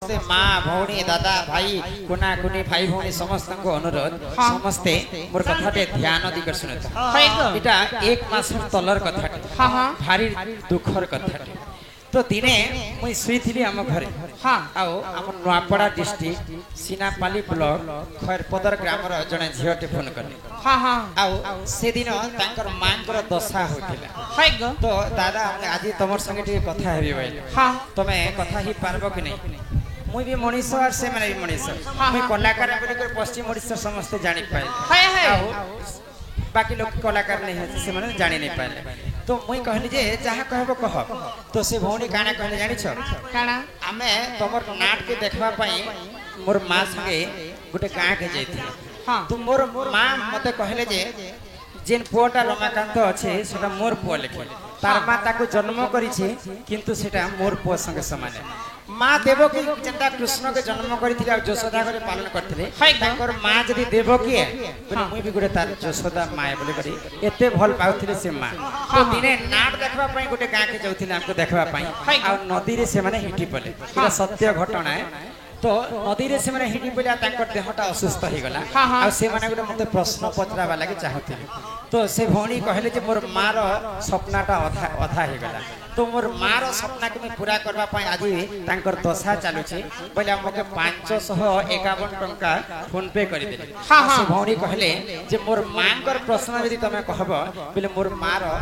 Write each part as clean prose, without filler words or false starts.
समस्ते माँ भौणी दादा भाई कुना कुनी भाई भौणी समस्त को अनुरोध समस्ते मोर कथाटे ध्यान दिकर सुनत इटा एक मास तलर कथाटे भारी दुखर कथाटे तो दिने मुई सुईथिली आम घरे आउ आम नुआपड़ा डिस्ट्रिक्ट सीनापाली ब्लॉक खैरपदर ग्रामर जने झियोटे फोन कले आउ से दिन तांकर मांकर दशा होइतिला तो दादा आज तमर संगे टिके कथा हेबी भाई तमे कथा ही पारबो कि नहीं मुई भी मनीष और से माने भी मनीष मुई कलाकार बोली कर पश्चिम ओडिसा समस्त जानि पाइले आउ बाकी लोग कलाकार नहीं है से माने जानि नहीं पाइले तो मुई कहली जे जहा कहबो कह तो से भौणी काना कहले जानि छ काना आमे तमर नाट के देखबा पई मोर मां संगे गुटे गां के जाइथि तो मोर मां मते कहले जे जेन पुओटा रमाकांत अछि सेटा मोर पुओ लेखे तार मां ताको जन्म करी छी किंतु सेटा मोर पुओ संगे समान माँ देवकी जेंता कृष्ण के जन्म करथिले आ यशोदा करे पालन करथिले ताकर माँ जदी देवकी है बोले मुई भी गुटे तार यशोदा माँ बोले करी एते भल पाउथिले से माँ तो दिने नाट देखबा पई गुटे गां के जाउथिले हमको देखबा पई आ नदी रे से माने हिटी पले एटा सत्य घटना है तो नदी रे से माने हिटी पले ताकर देहटा असुस्थ हो गला आ से माने गुटे मते प्रश्न पचराबा लागि चाहथिले तो से भौणी कहले जे मोर माँ रो सपनाटा अधा हो गला तो मोर माँ रो सपना के मैं पूरा करबा पई आज तांकर दशा चालू छे बोले मके 551 टंका फोन पे करि देले से भौणी कहले जे मोर माँ कर प्रश्न यदि तमे कहबो बोले मोर माँ रो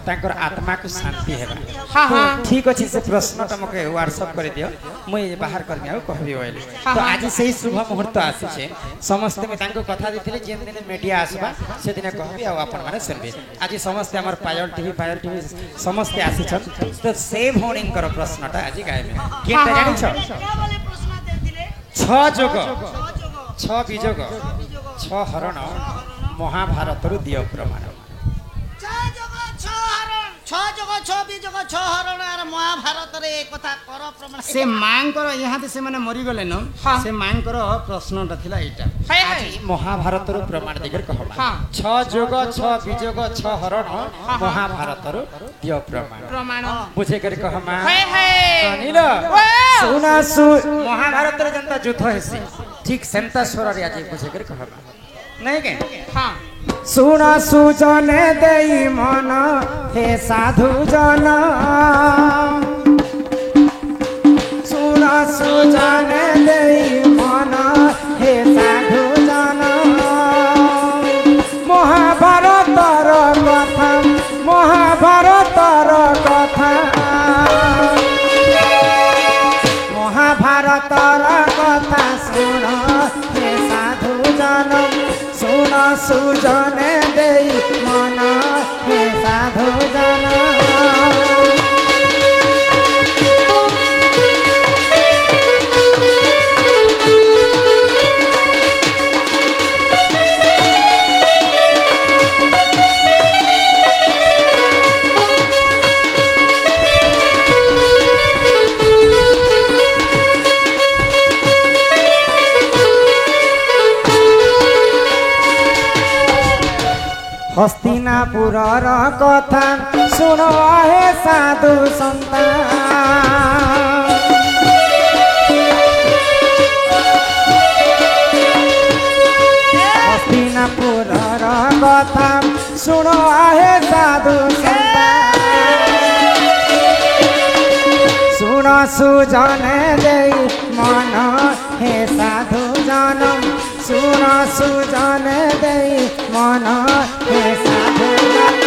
तांकर आत्मा को शांति हेबा तो ठीक अछि से प्रश्न त मके व्हाट्सएप कर दियो मुई बाहर करनी आ कहबी बोले तो आज सही शुभ मुहूर्त आसी छे समस्त में तांको कथा दिथिले जेन दिन मीडिया आसबा से दिन कहबी आ अपन माने सुनबे आज समस्त हमर पायल टीवी समस्त आसी छन तो से भौणी कर प्रश्नटा आज गायबे केटा जानि छ छ जोग छ बीजोग छ हरण महाभारत रु दियो प्रमाण महाभारत रे कथा कर प्रमाण से मांकर यहाँ से माने मरी गले न से मांकर प्रश्नटा थिला एटा आज महाभारत रु प्रमाण दिगर कहबा छ जोग छ बीजोग छ हरण महाभारत रु दियो प्रमाण बुझे कर कहमा अनिल सुना सु महाभारत रे जनता युद्ध हेसी ठीक सेंता स्वर रे आज बुझे कर कहबा नहीं के हां सुना सुजन देई मन हे साधु जन सुना सुजन देई मन हे साधु जन महाभारतर कथा महाभारतर कथा महाभारतर कथा सुन हे साधु जन सुजन देई मन हे साधु जन हस्तिनापुर कथा सुनो हे साधु संत हस्तिनापुर कथा सुनो हे साधु संत सुन सुजन देई मन हे साधु जन सुन सुजन देई मन हे साधु जन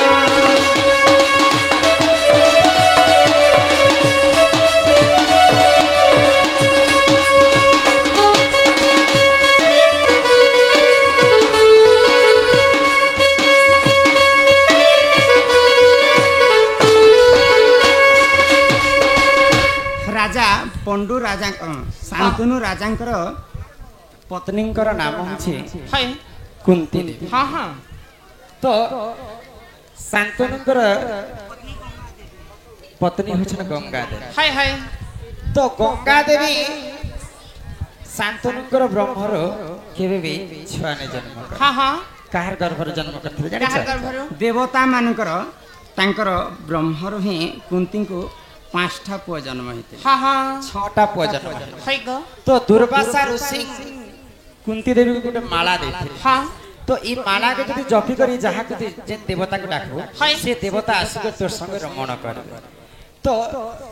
राजा पंडु राजा शांतनु राजांकर पत्नींकर नाम होछि कुंती देवी हां हां तो शांतनुकर पत्नी होछन गंगा देवी हाय हाय तो गंगा देवी शांतनुकर ब्रह्मर केबे भी छुआ ने जन्म हां हां काहर गर्भर जन्म करथिले जानि छ देवता मानकर तांकर ब्रह्मर ही कुंती को पांचटा पुआ जन्म होते हाँ हाँ छटा पुआ जन्म है गो तो दुर्वासा ऋषि कुंती देवी को गोटे माला देते हाँ तो ई माला के जदी जपी करी जहा के जे देवता को डाकबो से देवता आसी के तोर संगे रमण करबे तो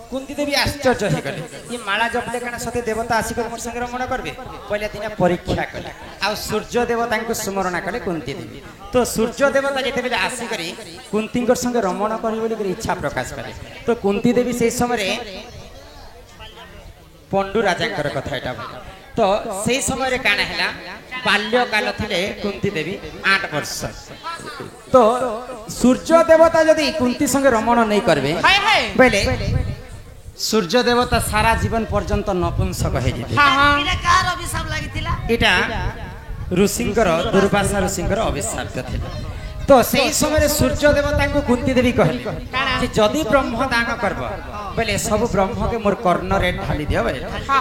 कुंती देवी आश्चर्य हे गले ई माला जपले काना सते देवता आसी के मोर संगे रमण करबे पहिले दिन परीक्षा कले आ सूर्य देवता को स्मरण कले कुंती देवी तो सूर्य देवता जेते बेले आसी करी कुंती को संगे रमण करी बोली इच्छा प्रकाश करे तो कुंती देवी से समय रे पंडु राजा कथा एटा तो से समय रे काना हैला बाल्यकाल थिले कुंती देवी 8 वर्ष तो सूर्य देवता यदि कुंती संगे रमण नहीं करबे बेले सूर्य देवता सारा जीवन पर्यंत नपुंसक हे जिते हाँ हाँ इने कार अभिशाप लागिथिला एटा ऋषिंकर दुर्वासा ऋषिंकर अभिशाप थिला तो सेही समय रे सूर्य देवता को कुंती देवी कहले कि जदि ब्रह्म दान करब बेले सब ब्रह्म के मोर कर्ण रे ढाली दियो बेले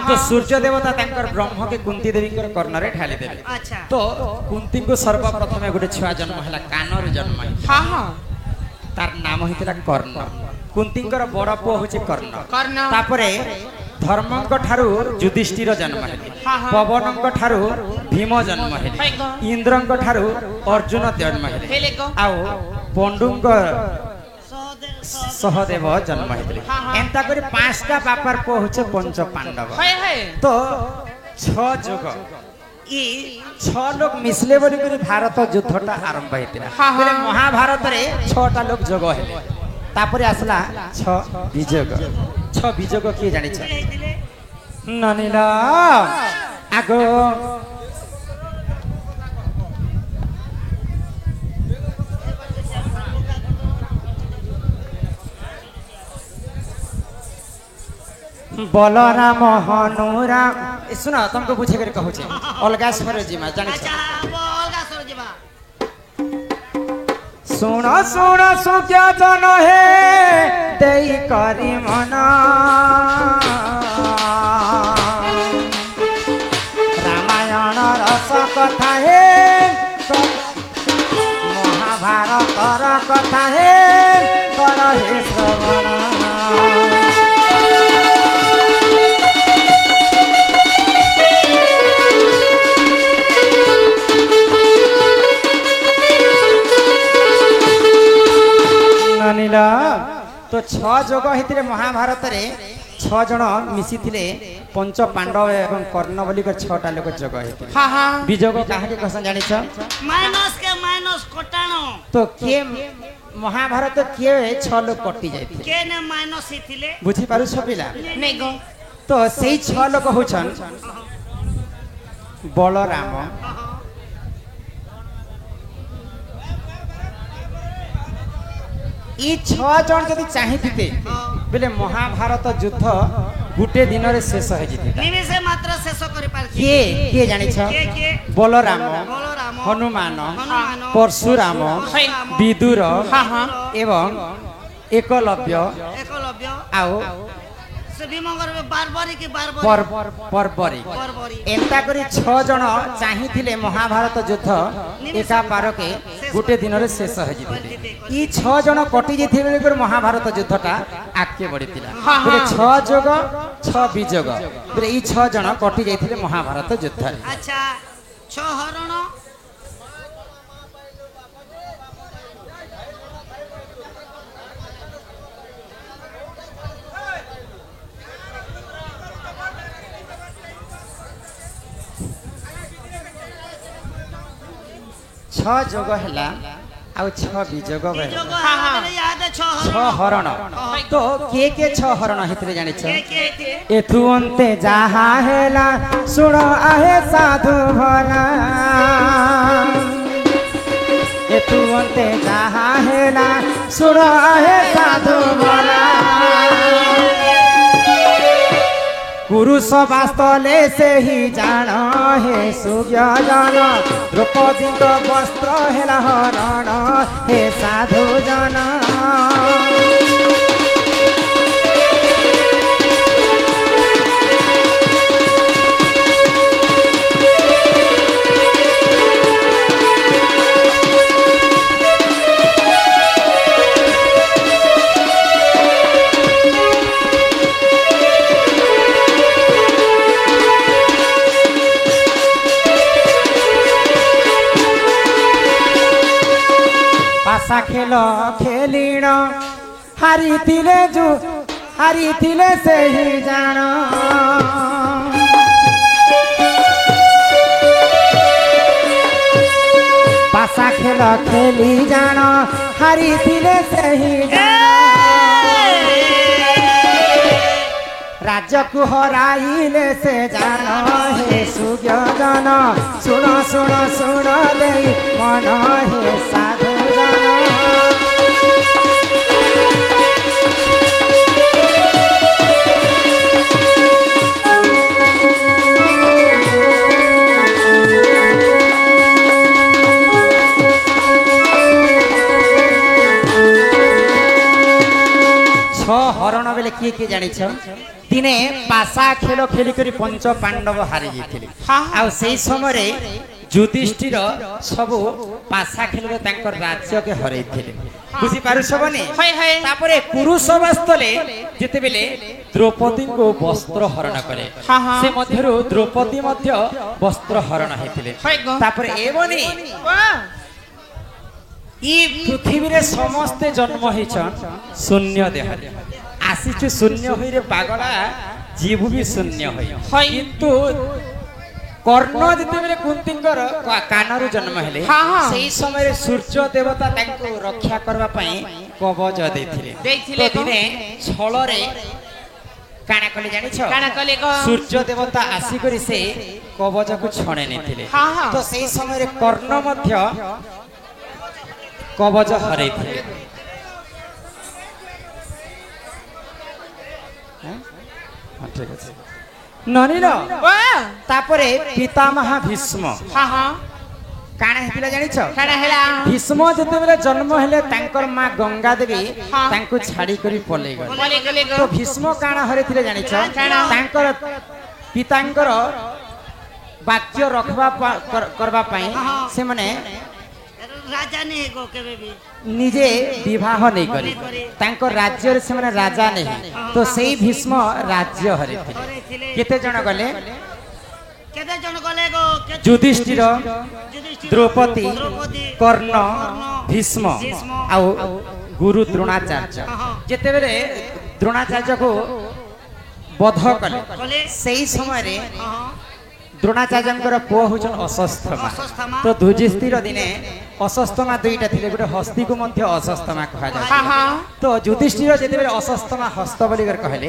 तो सूर्य देवता तांकर ब्रह्म के कुंती देवी कर कर्ण रे ढाली देबे अच्छा तो कुंती को सर्वप्रथम गोटे छुआ जन्म हला कानर जन्म हाँ हाँ तार नाम हितला कर्ण कुंतींकर बड़ पुओ होचे कर्ण कर्ण तापरे धर्मंक ठारू युधिष्ठिर जन्म हेले पवनंक ठारू भीम जन्म हेले इंद्रंक ठारू अर्जुन जन्म हेले आउ पंडुंक सहदेव जन्म हेले एंता करी पांचटा बापार पुओ होचे पंच पांडव तो छ जोग ई छ लोग मिसले बोली करी भारत युद्धटा आरंभ हेतिला बेले महाभारत रे छटा लोग जोग हेले तापरे आसला छ विजोग छ विजोग के जानि छ ननिला आगो बलराम हनुराम सुन तुमको बुझे कर कहू छे अलगा स्वर जीमा जानि छ अच्छा बोलगा सर जीवा सुन सुन सुख्या जन हे देई करी मना रामायण रस कथा हे महाभारत कथा हे कर हे श्रवण नीला तो छ जोग हितरे महाभारत रे छ जण मिसी थिले पंच पांडव एवं कर्ण बोली कर छटा लोग जोग हितरे हाँ हाँ विजोग काहे के कसन जानि छ माइनस के माइनस कोटाणो तो के महाभारत के छ लोग कटि जाइथे के ने माइनस हिथिले बुझी पारु छपिला नहीं गो तो सेही छ लोग होछन बलराम ई छ जन जदि चाहिथिते बेले महाभारत युद्ध गुटे दिन रे शेष हो जिते निमिषे मात्र शेष करि पारछि के जानि छ के बलराम बलराम हनुमान हनुमान परशुराम विदुर हाँ हाँ एवं एकलव्य एकलव्य आओ से भीमंगर बारबारी की बारबारी परबरी बारबारी एंता करी छ जण चाहिथिले महाभारत युद्ध एका पार के गुटे दिन रे शेष हो जिते ई छ जण कटि जेथिबे बेले महाभारत युद्धटा आके बढितिला बेले छ जोग छ विजोग बेले ई छ जण कटि जेथिले महाभारत युद्ध अच्छा छ हरण छ जोग हैला आउ छ विजोग जोग हैला हां याद है छ हरण तो के छ हरण हितरे जानि छ के एथु अंते जाहा हैला सुण आहे साधु भला एथु अंते जाहा हैला सुण आहे साधु भला पुरुष वास्तले से ही जान हे सूर्य जन द्रौपदी वस्त्र हेला हरण हे साधु जन पासा खेल खेलिण हारिथिले से ही जान पासा खेल खेली जान हारिथिले से ही जान राज्य को हराइले से जान हे सुज्ञान सुन सुन सुन ले मन हे साधु जन हरण बेले किए किए जानी दिने पासा खेल खेलिक पंच पांडव हारी जाते से समय युधिष्ठिर सब पासा खेल राज्य के हर बुझी पारुनी कुरुसभास्थले जिते बेले द्रौपदी को वस्त्र हरण करे से मध्यरु द्रौपदी वस्त्र हरण होते पृथ्वी रे समस्ते जन्म होइछन शून्य देह आसीछु शून्य होई रे पागला जीव भी शून्य होई किंतु कर्ण जते बेले कुंतींकर कानरु जन्म हेले सेही समय रे सूर्य देवता तांको रक्षा करबा पई कवच देथिले तो दिने छळ रे काना कले जानि छ काना कले को सूर्य देवता आसी करी से कवच को छणे नेथिले तो सेही समय रे कर्ण मध्य कवच हरे ननीर तापरे पितामह भीष्म काना हेतिला जानि छ काना हेला भीष्म जते बेले जन्म हेले तांकर मां गंगा देवी तांको छाडी करी पले गले तो भीष्म काना हरेथिले जानि छ तांकर पितांकर वाक्य रखबा करबा पई से माने राजा नहीं को केबे भी निजे विवाह नहीं करी तांको राज्य रे से माने राजा नहीं तो सेही भीष्म राज्य हरेथिले केते जण गले गो युधिष्ठिर द्रौपदी कर्ण भीष्म आ गुरु द्रोणाचार्य जेते बेले द्रोणाचार्य को वध कले सेही समय रे द्रोणाचार्य पुओ होचन अशस्थमा तो युधिष्ठिर दिने अशस्थमा दुईटा थिले गोटे हस्ती को मध्य अशस्थमा कहा जाय तो युधिष्ठिर जेते बेले अशस्थमा हस्त बोली कर कहले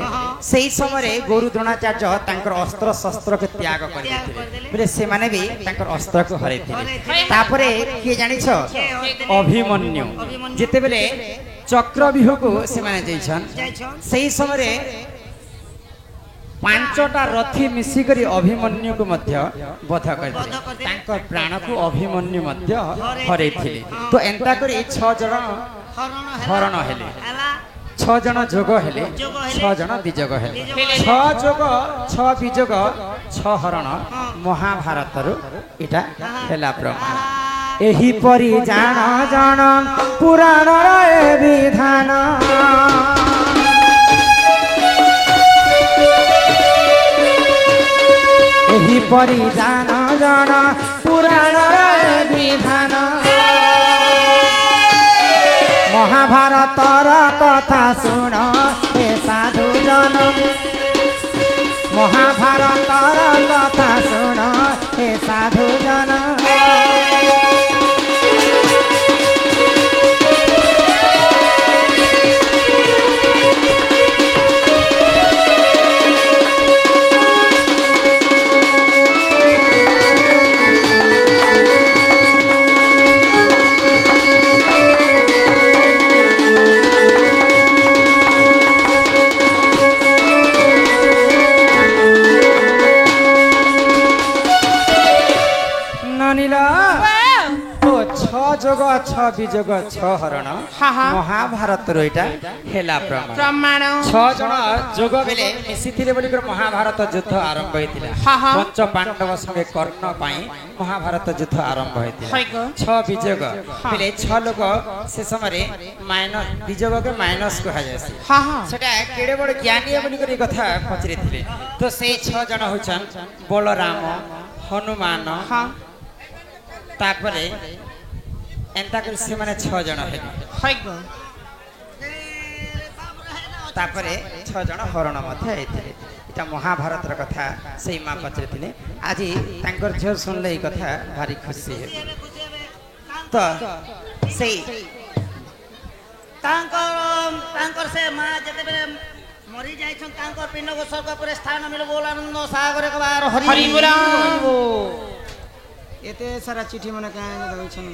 सेही समय गुरु द्रोणाचार्य तांकर अस्त्र शस्त्र के त्याग कर दिले बोले से माने भी तांकर अस्त्र को हरै थिले तापरे के जानि छ अभिमन्यु जेते बेले चक्रव्यूह को से माने जइछन सेही समय पांचटा रथी मिसिकरी अभिमन्यु को मध्य वध कर तांकर प्राण को अभिमन्यु मध्य हरै थिले तो एंता करी 6 जण हरण हेले 6 जण जोग हेले 6 जण विजोग हेले 6 जोग 6 विजोग 6 हरण महाभारत रु इटा हेला प्रमाण एही परी जान जान पुराण रे विधान एही परी जान जान पुराण विधान महाभारत कथा सुन हे साधु जन महाभारत कथा सुन हे साधु जन जोग 6 विजोग 6 हरण महाभारत रोइटा हेला प्रमाण 6 जण जोग बेले मिसिथिले बोली कर महाभारत युद्ध आरंभ होइतिला पंच पांडव संगे कर्ण पई महाभारत युद्ध आरंभ होइतिला 6 विजोग बेले 6 लोग से समय माइनस विजोग के माइनस को हाजेसी सेटा केडे बड़ ज्ञानी बोली कर कथा पचरिथिले तो से 6 जण होचन बलराम हनुमान तापरे एंता कर से माने 6 जण हे तापरे 6 जण हरण मथे आइथिले इटा महाभारत र कथा सेई मां पचरथिले आज तांकर झ सुनले ई कथा भारी खुशी हे तो सेई तांकर से मां जते बेले मरी जाय छन तांकर पिंड को स्वर्ग पर स्थान मिल बोल आनंद सागर के बार हरि बोल एते सारा चिठी मने काहे दउ छन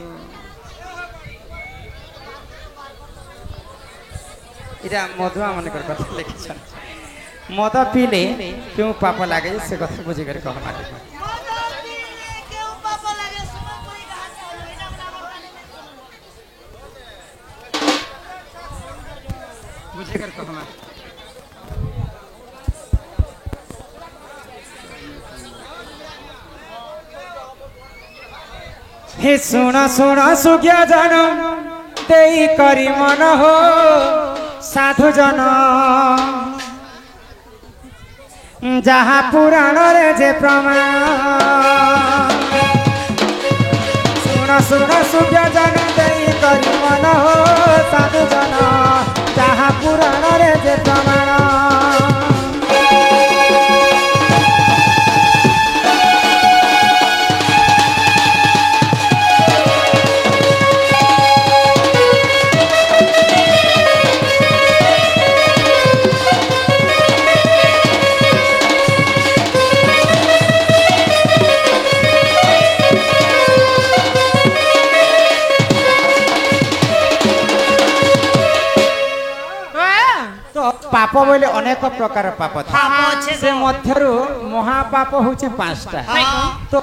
इरा मधुआ मन कर कथा लिखछन मद पीले क्यों पाप लागे से कथा बुझी कर कह माटे क्यों पाप लागे सुनो कोई घाट एना बुझे कर कह माटे हे सुना सुना सुज्ञा जन देई करी मन हो साधु जन जहाँ पुराण रे जे प्रमाण सुना सुना सुज्ञा जन देई करी मन हो साधु जन जहाँ पुराण रे जे प्रमाण पाप बोले अनेक प्रकार पाप था से मध्यरु महापाप होचे 5टा तो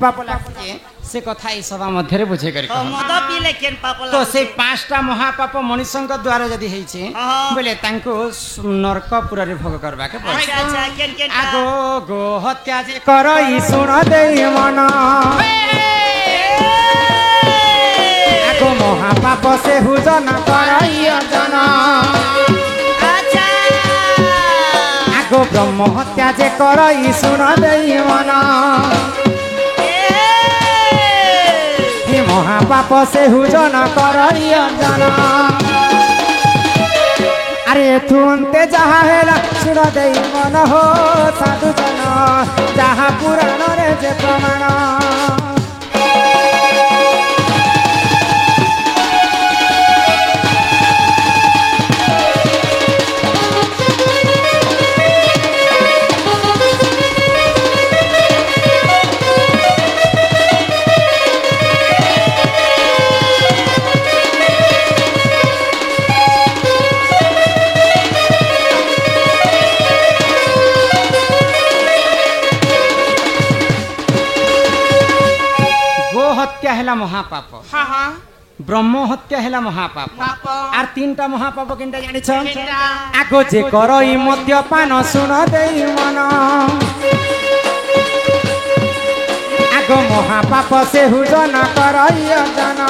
पाप लागे से कथा ई सभा मध्य रे बुझे कर मद पीले केन पाप लागे तो से 5टा महापाप मनुष्यक द्वारा जदी हेचे बोले तांको नरकपुर रे भोग करबा के पड़े अच्छा केन केन आगो गो हत्या जे करई सुन देई मन आगो महापाप से हुजन करई अर्जन गो ब्रह्म हत्या जे करई सुन देई मन हे महापाप से हुजन करई अर्जन अरे तू अंते जहाँ हेला सुन देई मन हो साधु जन जहाँ पुराण रे जे प्रमाण हत्या हेला महापाप हां हां ब्रह्म हत्या हेला महापाप आर 3टा महापाप किनटा जानि छ आगो जे करई मद्यपान सुन देई मन आगो महापाप से हुजन करई अर्जन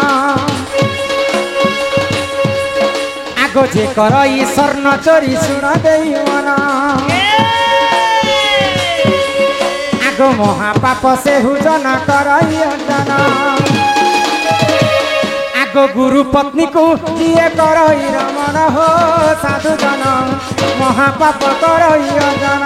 आगो जे करई स्वर्ण चोरी सुन देई मन आगो महापाप से हुजन करई अर्जन आगो गुरु पत्नी को जिए करई रमण हो साधु जन महापाप करई अर्जन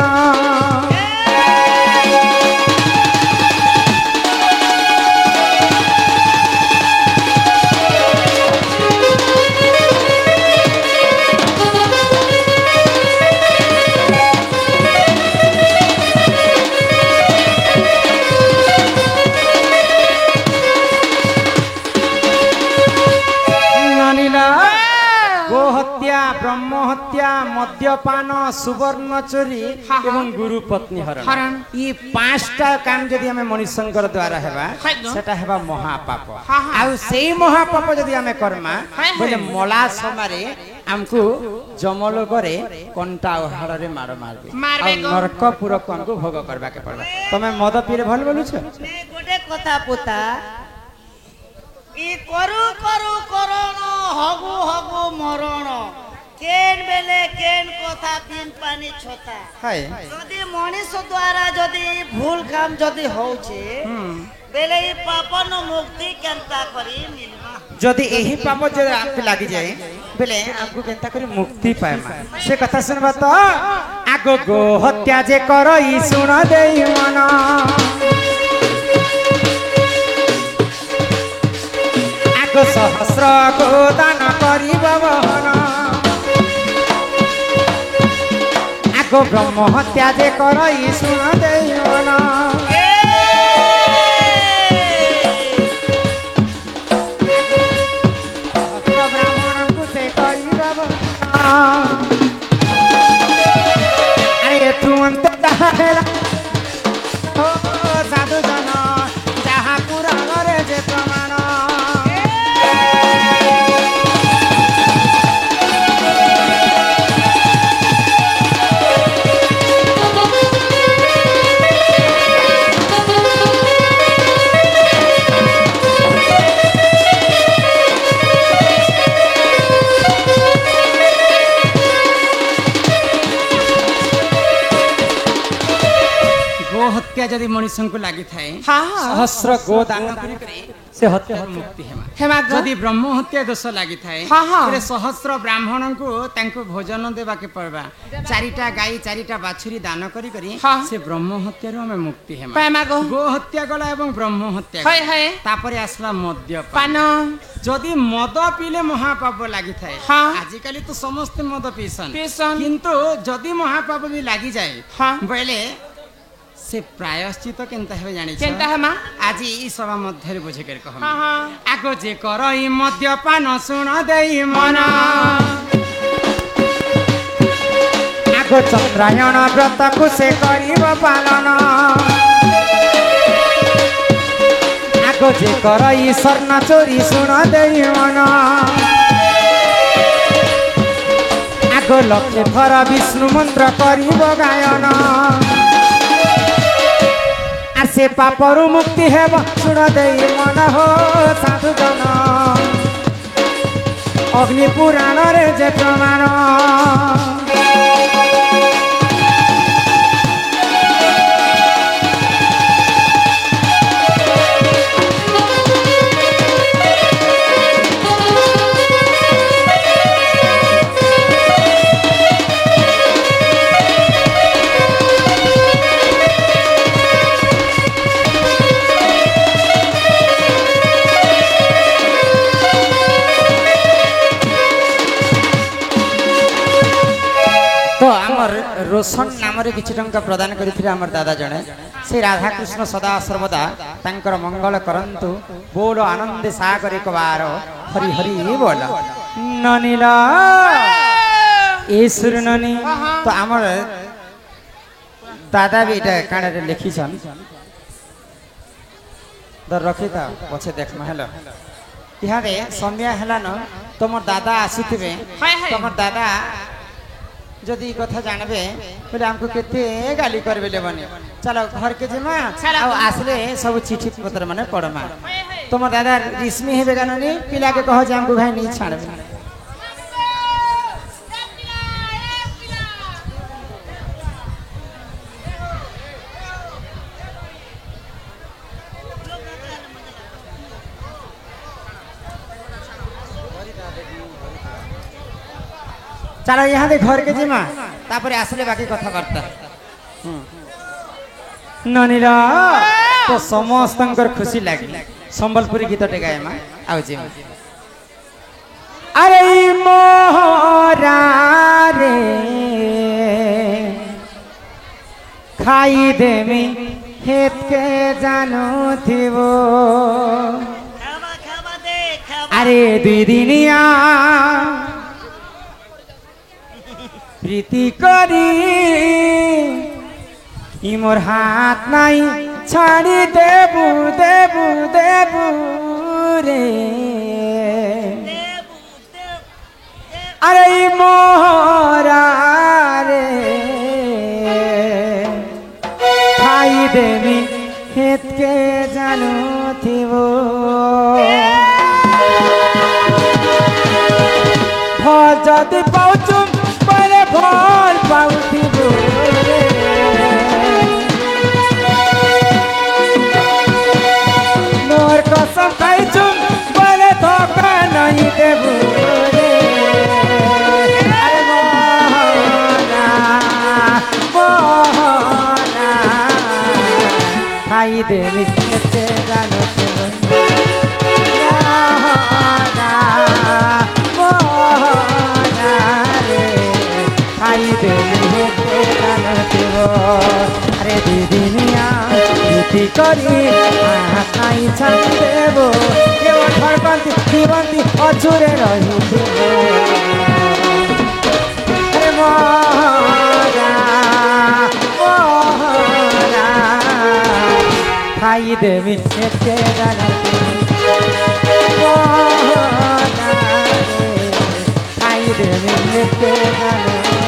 ब्रह्म हत्या मद्यपान सुवर्ण चोरी एवं गुरु पत्नी हरण ये 5टा काम जदि हमें मनुष्यंकर द्वारा हेबा सेटा हेबा महापाप आ सेई महापाप जदि हमें कर्मा बोले मला समारे हमको जमलोक रे कंटा उहाड़ रे मार मारबे नरकपुर को हमको भोग करबा के पड़बा तमे मद पीरे भल बोलु छ गोटे कथा पुता ई करू करू करण हगु हगु मरण केन बेले केन कथा दिन पानी छता हाय जदि मनुष्य द्वारा जदि भूल काम जदि होउछे बेले ई पापन मुक्ति केनता करी मिलबा जदि एही पाप जे आप लागी जाए बेले हमको केनता करी मुक्ति पाएमा से कथा सुनबा तो आगो गो हत्या जे करई सुन देई मन आगो सहस्र गो दान करिब बहन आगो ब्रह्म हत्या जे करई सुन देई मन अरे तू अंत साधु जन जहाँ पूरा करे जे प्रमाण हत्या जदि मनुष्य को लगी थाए सहस्र गो दान से हत्या मुक्ति हेमा जदि ब्रह्म हत्या दोष लगी थाए सहस्र ब्राह्मण को तांको भोजन देवा के पड़बा चारिटा गाई चारिटा बाछुरी दान करी करी से ब्रह्म हत्या रो हमें मुक्ति हेमा गो हत्या गला एवं ब्रह्म हत्या तापरे आसला मद्यपान जदि मद पीले महापाप लगी थाए आजिकली तो समस्त मद पीसन किंतु जदि महापाप भी लगी जाए बोले से प्रायश्चित केनता हेबे जानि केनता हेमा आज ई सभा मध्य बुझे कर कहम आगो जे करई मद्यपान सुन देई मन आगो चंद्रायण व्रत को से करिब पालन आगो जे करई स्वर्ण चोरी सुन देई मन आगो लक्ष्य थर विष्णु मंत्र करिब गायन से पापरु मुक्ति हेब सुन देई मन हो साधु जन अग्नि पुराण रे जे प्रमाण रोशन नाम किसी टंका प्रदान करथिले हमर दादा जने से राधा कृष्ण सदा सर्वदा तांकर मंगल करंतु बोल आनंद सागर एक बार हरि हरि बोल ननीला ए सुर ननी तो हमर दादा भी एटा काने लिखी छन दर रखी था पछे देखमा हेलो इहारे संध्या हेला न तमर दादा आसीथिबे तमर दादा जदि कथा जानबे बोले हमको केते गाली करबे लेबने चलो घर के जेमा आ आसले सब चिट्ठी पत्र माने पढमा तुम दादा रिस्मी हेबे गाननी पिला के कह जे हमको भाई नहीं छाड़बे चलो यहाँ दे घर के जिमा तापरे आसले बाकी कथा करता ननीला तो समस्तंकर खुशी लागी संबलपुरी गीत टे गाय मा आउ जिमा अरे मोहरा रे खाई देमी हेत के जानो थिवो अरे दुई दिनिया प्रीति करी मोर हाथ नहीं छाड़ी देबू देबू देबू रे अरे मोहरा रे खाई देवी हेत के जानू थिवो भजति पाउछु परे भल पाउथिबो ଖାଇଦେବି ଏତେ ଗାନ ଖାଇଦେବି ଏତେ ଗାନ ଥିବ ଆରେ ଦିଦିନିଆ ରୁଟି କରି ଖାଇ ଛାଡ଼ିଦେବ କେବଳ ଠରକନ୍ତି ଜୀବନ୍ତି ଅଛୁରେ ରହିଥିବ ଆରେ ମରା ମରା ଖାଇଦେବି ଏତେ ଗାନ ଖାଇଦେବି ଏତେ ଗାନ